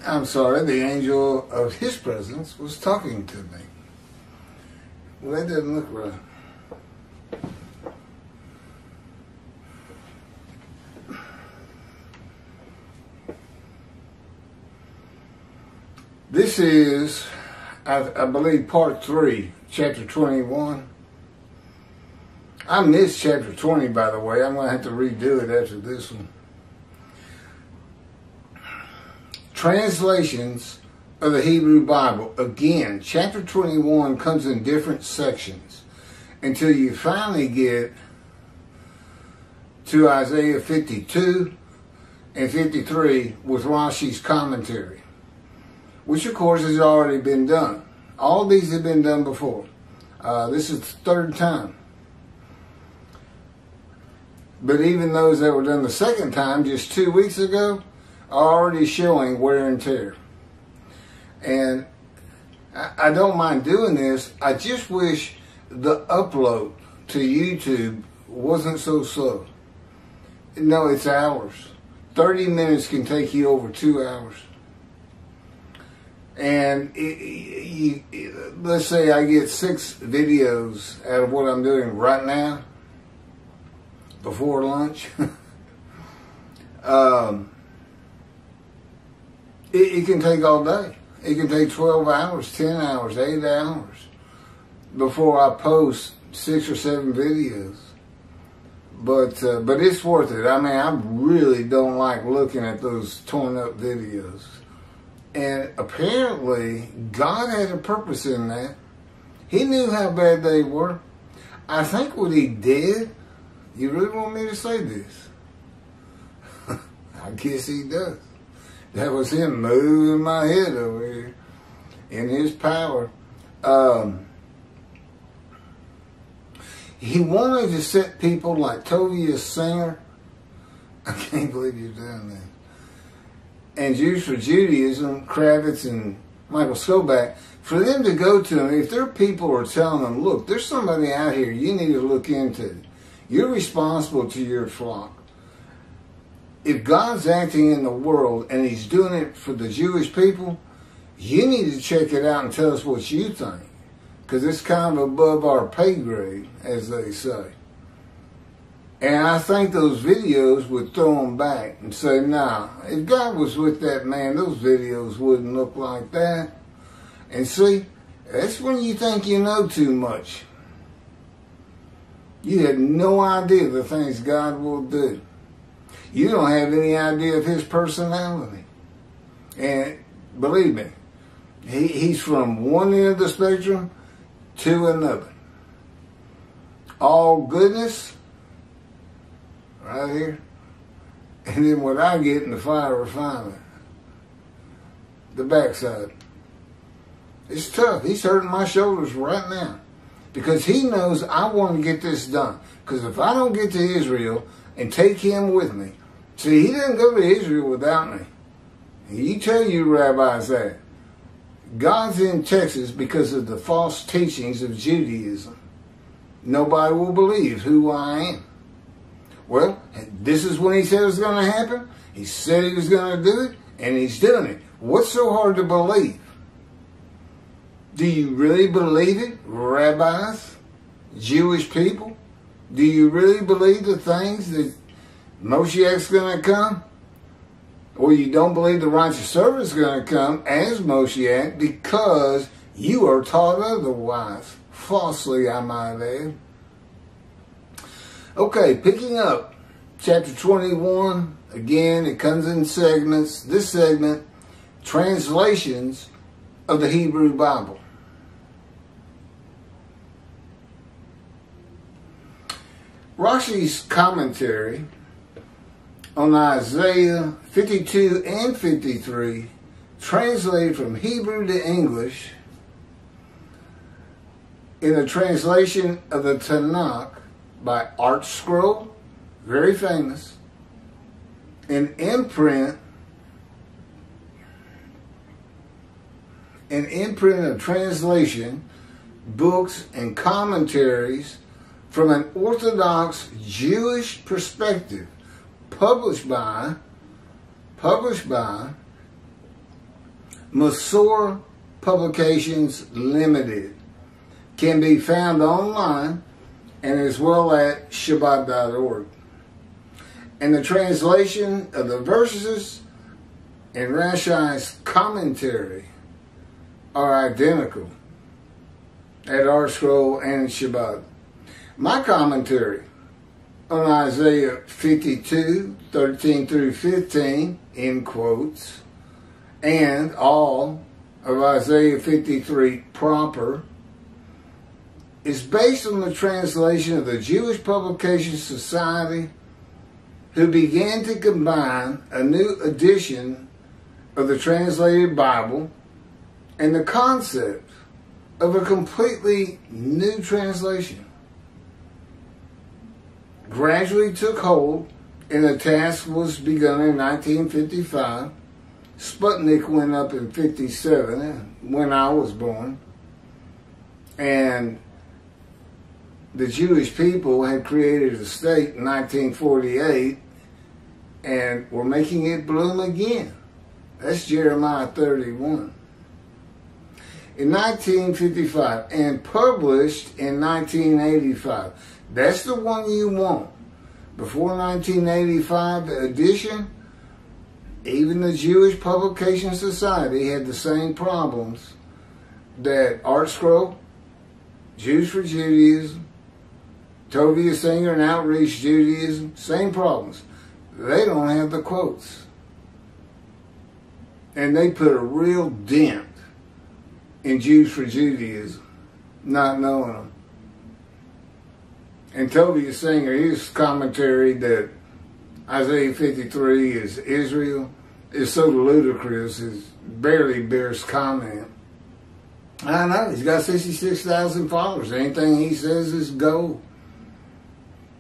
I'm sorry, the angel of his presence was talking to me. Well, that doesn't look right. This is, I believe, part 3, chapter 21. I missed chapter 20, by the way. I'm going to have to redo it after this one. Translations of the Hebrew Bible. Again, chapter 21 comes in different sections until you finally get to Isaiah 52 and 53 with Rashi's commentary, which of course has already been done. All these have been done before. This is the third time. But even those that were done the second time, just 2 weeks ago, are already showing wear and tear. And I don't mind doing this. I just wish the upload to YouTube wasn't so slow. No, it's hours. 30 minutes can take you over 2 hours. And let's say I get 6 videos out of what I'm doing right now, before lunch. It can take all day. It can take 12 hours, 10 hours, 8 hours before I post 6 or 7 videos. But it's worth it. I mean, I really don't like looking at those torn up videos. And apparently, God had a purpose in that. He knew how bad they were. I think what he did, you really want me to say this? I guess he does. That was him moving my head over here in his power. He wanted to set people like Tovia Singer. I can't believe you've done that. And Jews for Judaism, Kravitz and Michael Skoback, for them to go to them, if their people are telling them, look, there's somebody out here you need to look into. You're responsible to your flock. If God's acting in the world and he's doing it for the Jewish people, you need to check it out and tell us what you think. Because it's kind of above our pay grade, as they say. And I think those videos would throw them back and say, nah, if God was with that man, those videos wouldn't look like that. And see, that's when you think you know too much. You had no idea the things God will do. You don't have any idea of his personality. And believe me, he's from one end of the spectrum to another. All goodness, right here. And then what I get in the fire refinement, the backside. It's tough. He's hurting my shoulders right now. Because he knows I want to get this done. Because if I don't get to Israel and take him with me, see, he didn't go to Israel without me. You tell you rabbis that. God's in Texas because of the false teachings of Judaism. Nobody will believe who I am. Well, this is when he said it was going to happen. He said he was going to do it, and he's doing it. What's so hard to believe? Do you really believe it, rabbis, Jewish people? Do you really believe the things that Moshiach's going to come? Or you don't believe the righteous servant is going to come as Moshiach because you are taught otherwise. Falsely, I might add. Okay, picking up chapter 21. Again, it comes in segments. This segment, translations of the Hebrew Bible. Rashi's commentary on Isaiah 52 and 53, translated from Hebrew to English in a translation of the Tanakh by Art Scroll, very famous, an imprint of translation, books, and commentaries from an Orthodox Jewish perspective, published by Masor Publications Limited, can be found online and as well at Shabbat.org. And the translation of the verses in Rashi's commentary are identical at our scroll and Shabbat. My commentary on Isaiah 52, 13 through 15, in quotes, and all of Isaiah 53 proper, is based on the translation of the Jewish Publication Society, who began to combine a new edition of the translated Bible and the concept of a completely new translation. Gradually took hold, and the task was begun in 1955. Sputnik went up in 57, when I was born, and the Jewish people had created a state in 1948 and were making it bloom again. That's Jeremiah 31. In 1955 and published in 1985. That's the one you want. Before 1985 edition, even the Jewish Publication Society had the same problems that Art Scroll, Jews for Judaism, Tovia Singer and Outreach Judaism, same problems. They don't have the quotes. And they put a real dent in Jews for Judaism, not knowing them. And Tovia Singer, his commentary that Isaiah 53 is Israel is so ludicrous, it barely bears comment. I know, he's got 66,000 followers. Anything he says is gold.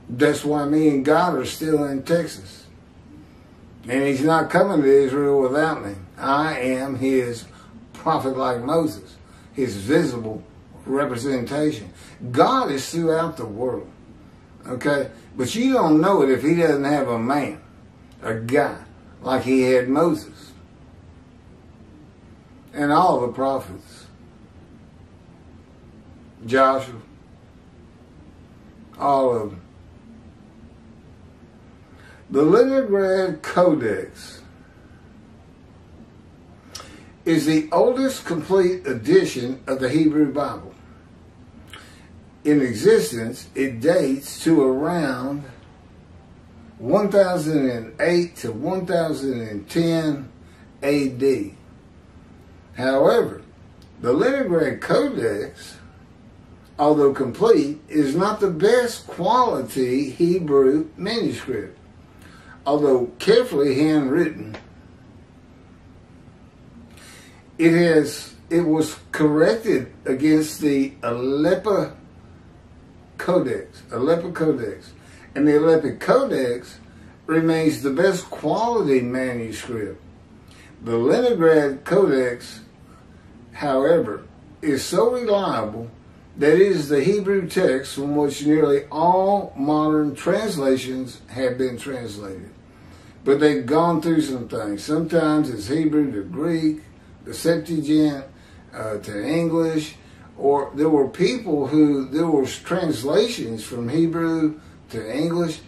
That's why me and God are still in Texas. And he's not coming to Israel without me. I am his prophet like Moses, his visible representation. God is throughout the world. Okay? But you don't know it if he doesn't have a man, a guy, like he had Moses. And all the prophets. Joshua. All of them. The Leningrad Codex is the oldest complete edition of the Hebrew Bible. In existence, it dates to around 1008 to 1010 AD. However, the Leningrad Codex, although complete, is not the best quality Hebrew manuscript. Although carefully handwritten, it was corrected against the Aleppo Codex. And the Aleppo Codex remains the best quality manuscript. The Leningrad Codex, however, is so reliable that it is the Hebrew text from which nearly all modern translations have been translated. But they've gone through some things. Sometimes it's Hebrew to Greek, the Septuagint to English, or there were people there were translations from Hebrew to English,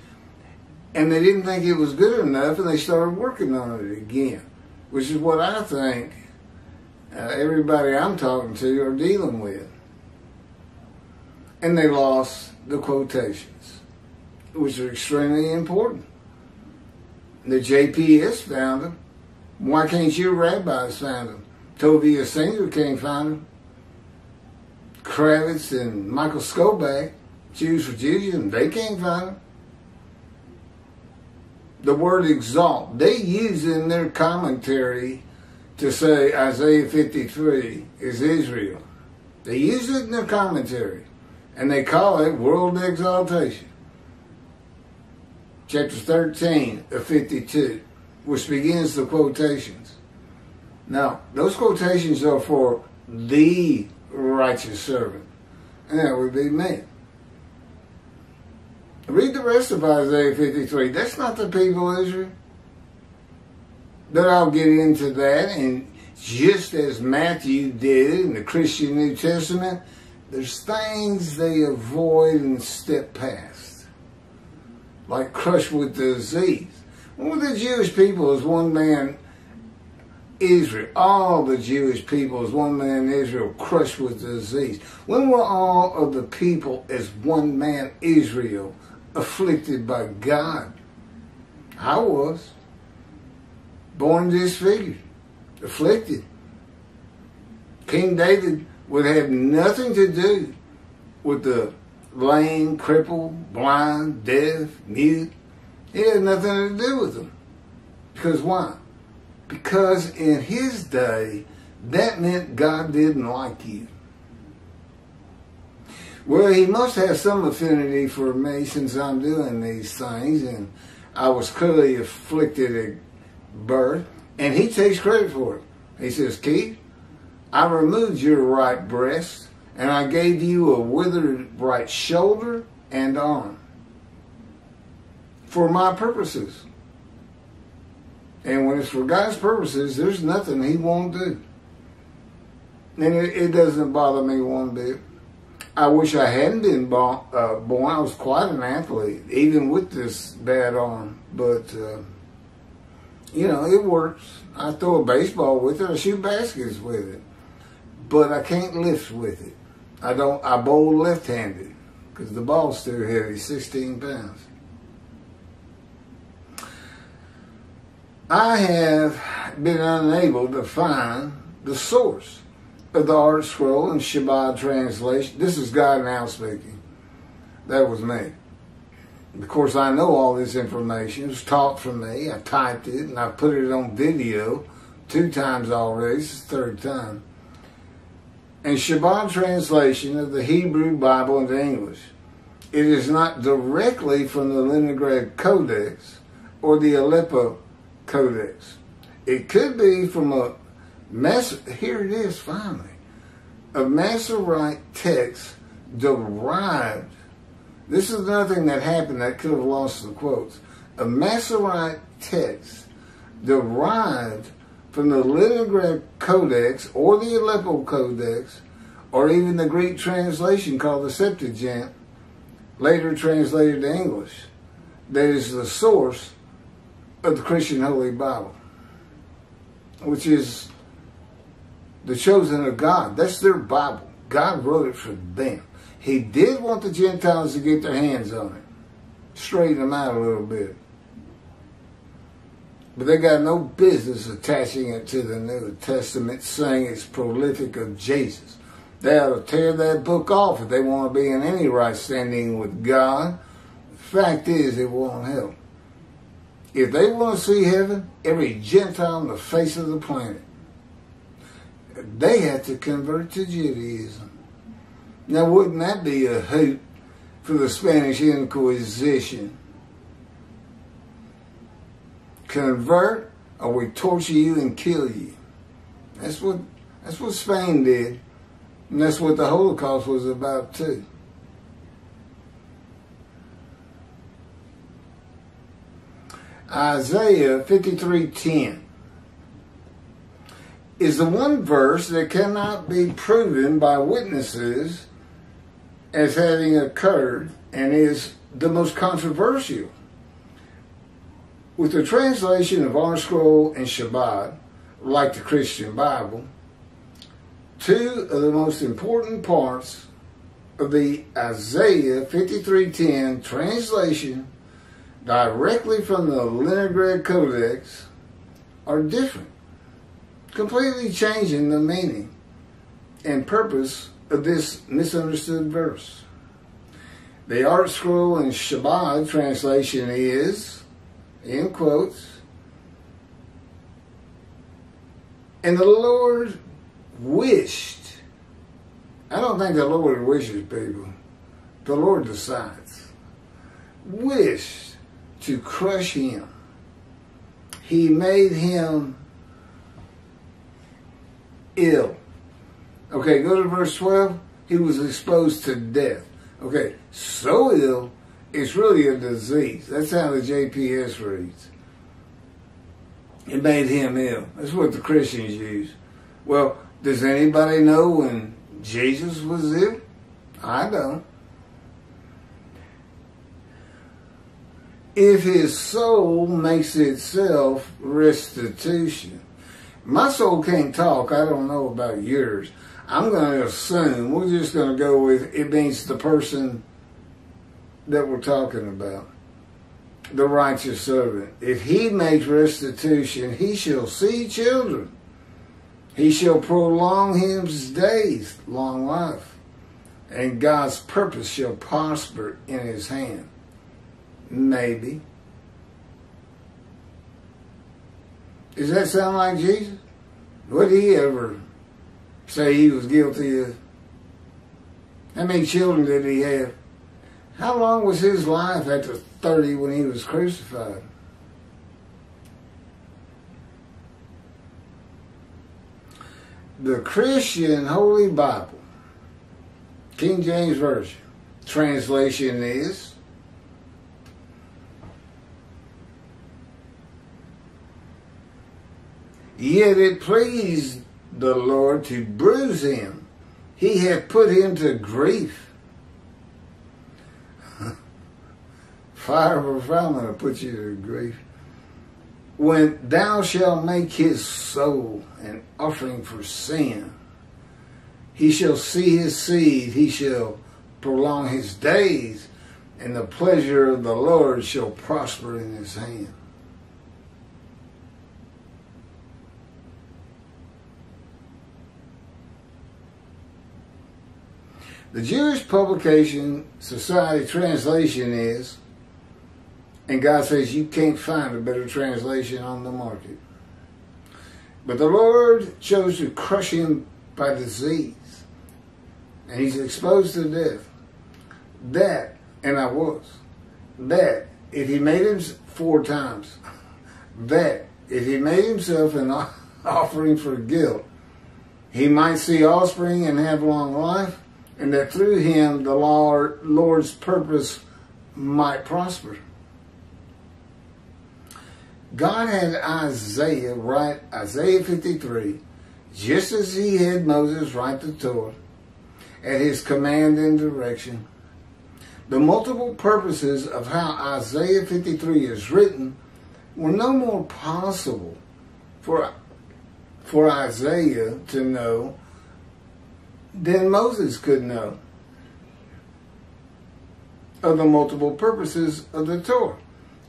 and they didn't think it was good enough, and they started working on it again, which is what I think everybody I'm talking to are dealing with. And they lost the quotations, which are extremely important. The JPS found them. Why can't your rabbis find them? Tovia Singer can't find them. Kravitz and Michael Skoback, Jews for Judaism, they can't find them. The word exalt, they use in their commentary to say Isaiah 53 is Israel. They use it in their commentary. And they call it world exaltation. Chapter 13 of 52, which begins the quotations. Now, those quotations are for the righteous servant. And that would be me. Read the rest of Isaiah 53. That's not the people of Israel. But I'll get into that. And just as Matthew did in the Christian New Testament, there's things they avoid and step past. Like crushed with disease. Well, the Jewish people is one man Israel. All the Jewish people is one man Israel crushed with disease. When were all of the people as one man Israel afflicted by God? I was. Born disfigured. Afflicted. King David would have nothing to do with the lame, crippled, blind, deaf, mute. He had nothing to do with them. Because why? Because in his day, that meant God didn't like you. Well, he must have some affinity for me since I'm doing these things, and I was clearly afflicted at birth, and he takes credit for it. He says, Keith, I removed your right breast, and I gave you a withered right shoulder and arm for my purposes. And when it's for God's purposes, there's nothing he won't do. And it doesn't bother me one bit. I wish I hadn't been born. I was quite an athlete, even with this bad arm. But, you know, it works. I throw a baseball with it. I shoot baskets with it. But I can't lift with it. I bowl left-handed because the ball's too heavy, 16 pounds. I have been unable to find the source of the Art Scroll and Shabbat translation. This is God now speaking. That was me. Of course, I know all this information. It was taught from me. I typed it and I put it on video 2 times already. This is the 3rd time. And Shabbat translation of the Hebrew Bible into English. It is not directly from the Leningrad Codex or the Aleppo Codex. It could be from a here it is finally, a Masorite text derived. This is nothing that happened that could have lost the quotes. A Masorite text derived from the Leningrad Codex or the Aleppo Codex or even the Greek translation called the Septuagint, later translated to English, that is the source of the Christian Holy Bible, which is the chosen of God. That's their Bible. God wrote it for them. He did want the Gentiles to get their hands on it, straighten them out a little bit. But they got no business attaching it to the New Testament, saying it's prolific of Jesus. They ought to tear that book off if they want to be in any right standing with God. The fact is, it won't help. If they want to see heaven, every Gentile on the face of the planet, they have to convert to Judaism. Now, wouldn't that be a hoot for the Spanish Inquisition? Convert, or we torture you and kill you. That's what Spain did, and that's what the Holocaust was about too. Isaiah 53:10 is the one verse that cannot be proven by witnesses as having occurred and is the most controversial. With the translation of our scroll and Shabbat, like the Christian Bible, 2 of the most important parts of the Isaiah 53:10 translation directly from the Leningrad Codex are different, completely changing the meaning and purpose of this misunderstood verse. The Art Scroll and Shabbat translation is, in quotes, and the Lord wished. I don't think the Lord wishes, people. The Lord decides. Wished to crush him. He made him ill. Okay, go to verse 12. He was exposed to death. Okay, so ill it's really a disease. That's how the JPS reads. It made him ill. That's what the Christians use. Well, does anybody know when Jesus was ill? I don't. If his soul makes itself restitution. My soul can't talk. I don't know about yours. I'm going to assume, we're just going to go with, it means the person that we're talking about. The righteous servant. If he makes restitution, he shall see children. He shall prolong his days, long life. And God's purpose shall prosper in his hand. Maybe. Does that sound like Jesus? What did he ever say he was guilty of? How many children did he have? How long was his life after 30 when he was crucified? The Christian Holy Bible, King James Version, translation is, yet it pleased the Lord to bruise him. He hath put him to grief. Fire of refinement will put you to grief. When thou shalt make his soul an offering for sin, he shall see his seed, he shall prolong his days, and the pleasure of the Lord shall prosper in his hand. The Jewish Publication Society translation is, and God says you can't find a better translation on the market. But the Lord chose to crush him by disease, and he's exposed to death. That, and I was, that if he made him 4 times, that if he made himself an offering for guilt, he might see offspring and have long life, and that through him the Lord's purpose might prosper. God had Isaiah write Isaiah 53, just as he had Moses write the Torah, at his command and direction. The multiple purposes of how Isaiah 53 is written were no more possible for Isaiah to know than Moses could know of the multiple purposes of the Torah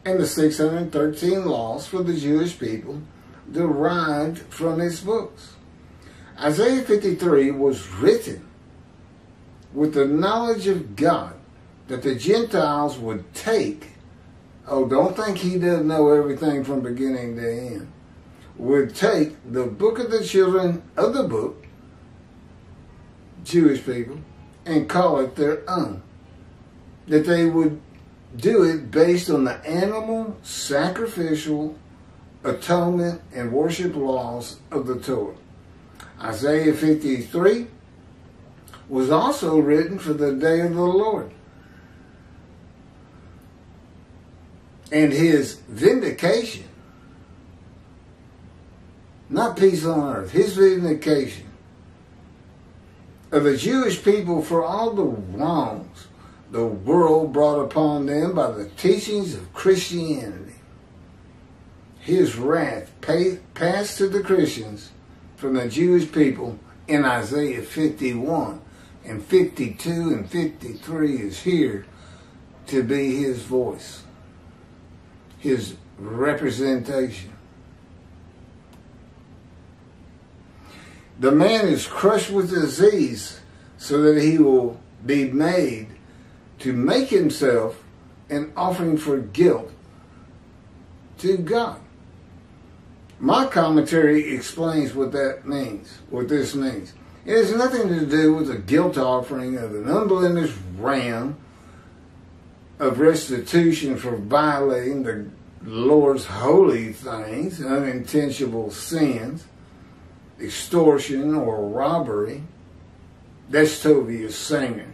and the 613 laws for the Jewish people derived from its books. Isaiah 53 was written with the knowledge of God that the Gentiles would take. Oh, don't think he doesn't know everything from beginning to end. Would take the book of the children of the book, Jewish people, and call it their own. That they would do it based on the animal, sacrificial, atonement, and worship laws of the Torah. Isaiah 53 was also written for the day of the Lord and his vindication. Not peace on earth, his vindication of the Jewish people for all the wrongs the world brought upon them by the teachings of Christianity. His wrath passed to the Christians from the Jewish people in Isaiah 51, and 52 and 53 is here to be his voice, his representation. The man is crushed with disease so that he will be made to make himself an offering for guilt to God. My commentary explains what that means, what this means. It has nothing to do with a guilt offering of an unblemished ram of restitution for violating the Lord's holy things, unintentional sins, extortion or robbery. That's Tobias Singer.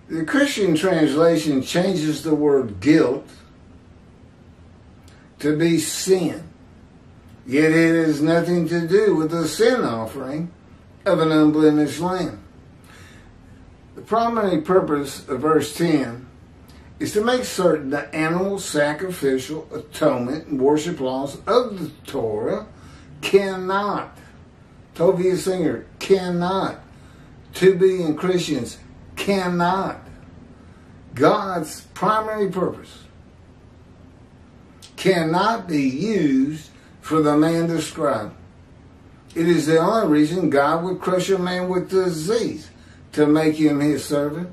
The Christian translation changes the word guilt to be sin, yet it has nothing to do with the sin offering of an unblemished lamb. The primary purpose of verse 10 is to make certain the animal sacrificial atonement and worship laws of the Torah cannot, Tovia Singer, cannot, to-be Christians cannot, God's primary purpose cannot be used for the man described. It is the only reason God would crush a man with disease, to make him his servant.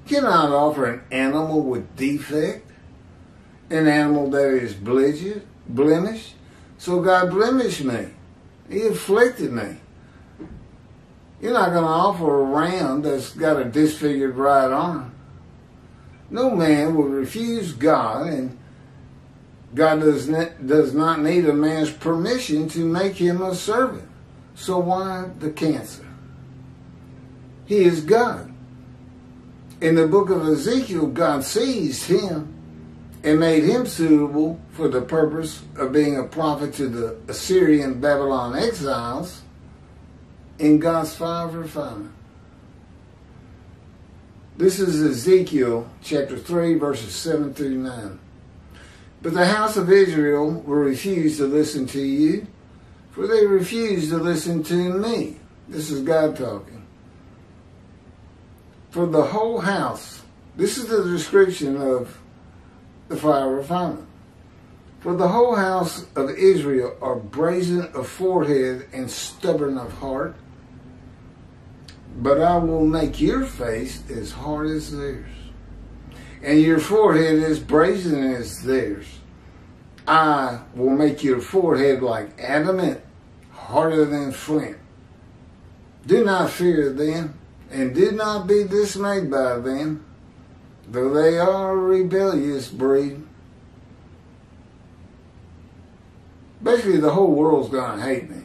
You cannot offer an animal with defect, an animal that is blemished. So God blemished me. He afflicted me. You're not going to offer a ram that's got a disfigured right arm. No man will refuse God, and God does not need a man's permission to make him a servant. So why the cancer? He is God. In the book of Ezekiel, God seized him and made him suitable for the purpose of being a prophet to the Assyrian Babylon exiles in God's fire of refinement. This is Ezekiel chapter 3, verses 7 through 9. But the house of Israel will refuse to listen to you, for they refuse to listen to me. This is God talking. For the whole house, this is the description of the fire of refinement. For the whole house of Israel are brazen of forehead and stubborn of heart, but I will make your face as hard as theirs, and your forehead as brazen as theirs. I will make your forehead like adamant, harder than flint. Do not fear them, and do not be dismayed by them, though they are a rebellious breed. Basically, the whole world's going to hate me.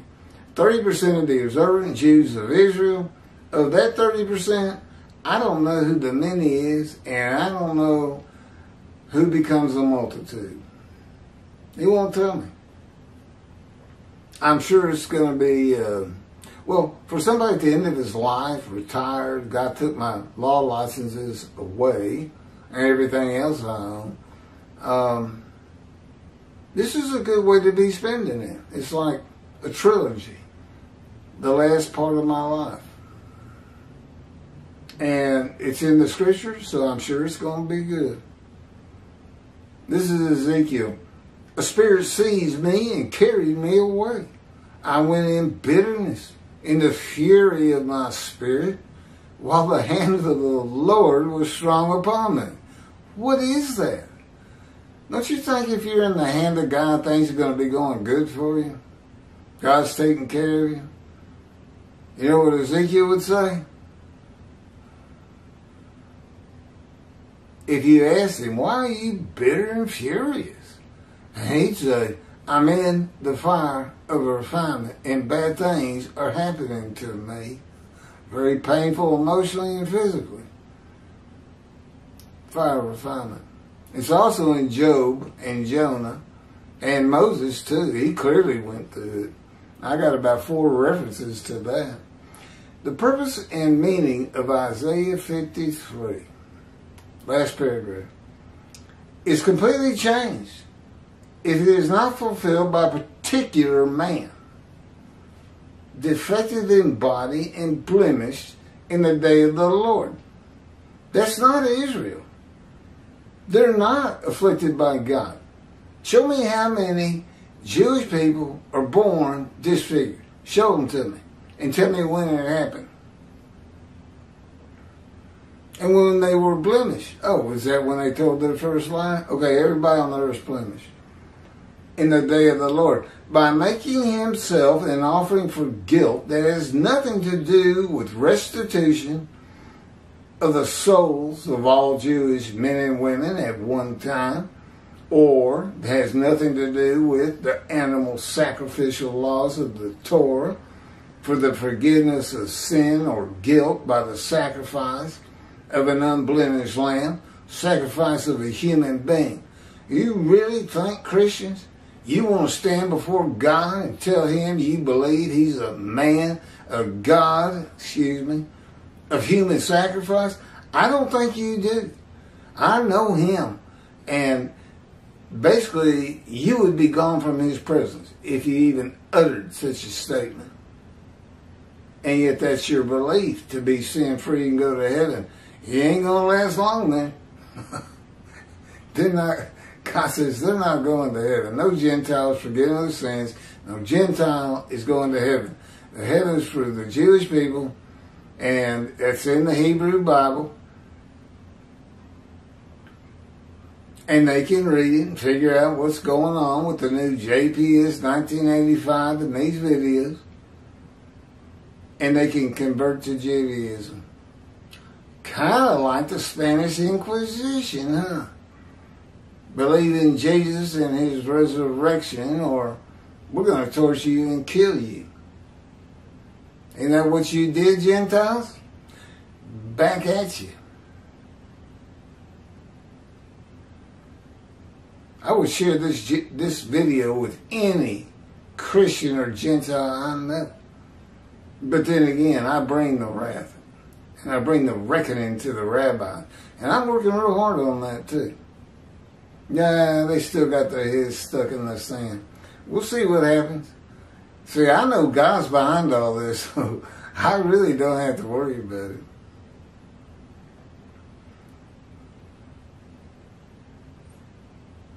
30% of the observant Jews of Israel, of that 30%, I don't know who the many is, and I don't know who becomes a multitude. He won't tell me. I'm sure it's going to be, well, for somebody at the end of his life, retired, God took my law licenses away, and everything else I own, this is a good way to be spending it. It's like a trilogy, the last part of my life. And it's in the scriptures, so I'm sure it's going to be good. This is Ezekiel. A spirit seized me and carried me away. I went in bitterness, in the fury of my spirit, while the hand of the Lord was strong upon me. What is that? Don't you think if you're in the hand of God, things are going to be going good for you? God's taking care of you. You know what Ezekiel would say? If you asked him, why are you bitter and furious? And he'd say, I'm in the fire of refinement, and bad things are happening to me. Very painful emotionally and physically. Fire of refinement. It's also in Job and Jonah and Moses too. He clearly went through it. I got about 4 references to that. The purpose and meaning of Isaiah 53, last paragraph, is completely changed if it is not fulfilled by a particular man, defective in body and blemished in the day of the Lord. That's not Israel. They're not afflicted by God. Show me how many Jewish people are born disfigured. Show them to me. And tell me when it happened. And when they were blemished. Oh, was that when they told their first lie? Okay, everybody on the earth is blemished. In the day of the Lord. By making himself an offering for guilt that has nothing to do with restitution of the souls of all Jewish men and women at one time, or has nothing to do with the animal sacrificial laws of the Torah for the forgiveness of sin or guilt by the sacrifice of an unblemished lamb, sacrifice of a human being. You really think, Christians, you want to stand before God and tell him you believe he's a man, a God, of human sacrifice? I don't think you do. I know him. And basically, you would be gone from his presence if you even uttered such a statement. And yet that's your belief, to be sin-free and go to heaven. You ain't going to last long then. God says they're not going to heaven. No Gentiles forgetting their sins. No Gentile is going to heaven. The heaven is for the Jewish people, and that's in the Hebrew Bible. And they can read it and figure out what's going on with the new JPS 1985 and these videos. And they can convert to Judaism. Kind of like the Spanish Inquisition, huh? Believe in Jesus and his resurrection, or we're going to torture you and kill you. Isn't that what you did, Gentiles? Back at you. I would share this video with any Christian or Gentile I know. But then again, I bring the wrath. And I bring the reckoning to the rabbi. And I'm working real hard on that too. Yeah, they still got their heads stuck in the sand. We'll see what happens. See, I know God's behind all this, so I really don't have to worry about it.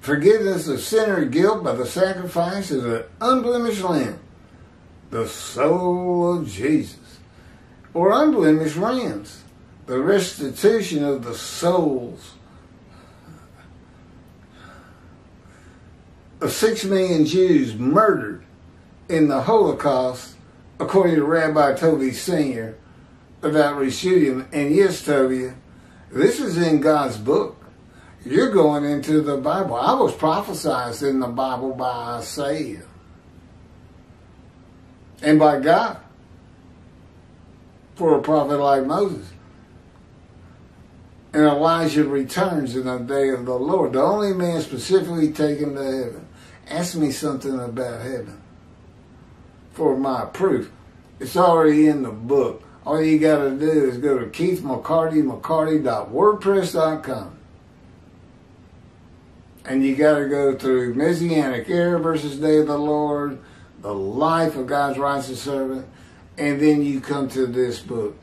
Forgiveness of sinner guilt by the sacrifice of an unblemished lamb, the soul of Jesus, or unblemished rams, the restitution of the souls of 6 million Jews murdered in the Holocaust, according to Rabbi Toby Sr. about Rishudim. And yes, Toby, this is in God's book. You're going into the Bible. I was prophesied in the Bible by Isaiah and by God for a prophet like Moses. And Elijah returns in the day of the Lord, the only man specifically taken to heaven. Ask me something about heaven for my proof. It's already in the book. All you got to do is go to keithmccarty.wordpress.com. And you got to go through Messianic Era versus Day of the Lord, the life of God's righteous servant, and then you come to this book.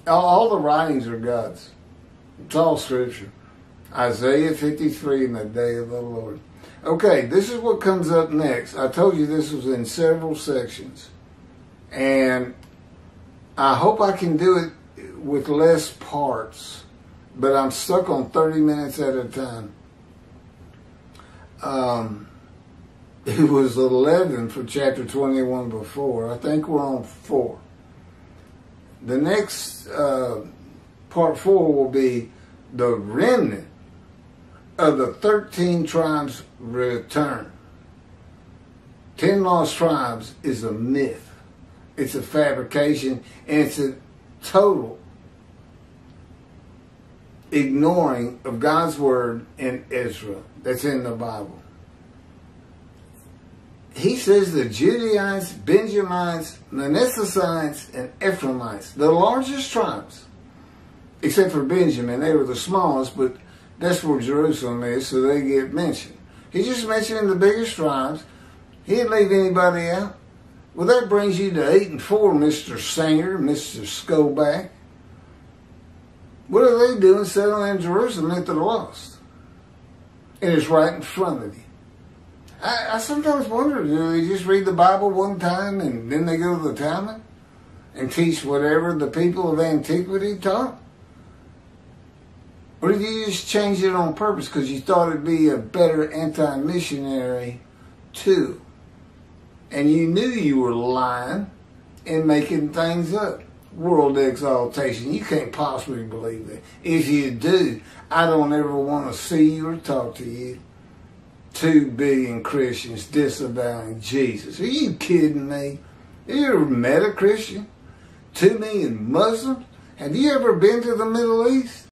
All the writings are God's. It's all Scripture. Isaiah 53 and the Day of the Lord. Okay, this is what comes up next. I told you this was in several sections. And I hope I can do it with less parts. But I'm stuck on 30 minutes at a time. It was 11 for chapter 21 before. I think we're on 4. The next part 4 will be the remnant of the 13 tribes return. 10 lost tribes is a myth. It's a fabrication, and it's a total ignoring of God's word in Israel that's in the Bible. He says the Judaites, Benjamites, Manassesites, and Ephraimites, the largest tribes, except for Benjamin, they were the smallest, but that's where Jerusalem is, so they get mentioned. He's just mentioning the biggest tribes. He didn't leave anybody out. Well, that brings you to 8 and 4, Mr. Singer, Mr. Skoback. What are they doing settling in Jerusalem if they're lost? And it's right in front of you. I sometimes wonder, do they just read the Bible one time and then they go to the Talmud and teach whatever the people of antiquity taught? Or did you just change it on purpose because you thought it'd be a better anti-missionary tool? And you knew you were lying and making things up. World exaltation. You can't possibly believe that. If you do, I don't ever want to see you or talk to you. 2 billion Christians disavowing Jesus. Are you kidding me? Have you ever met a Christian? 2 million Muslims? Have you ever been to the Middle East?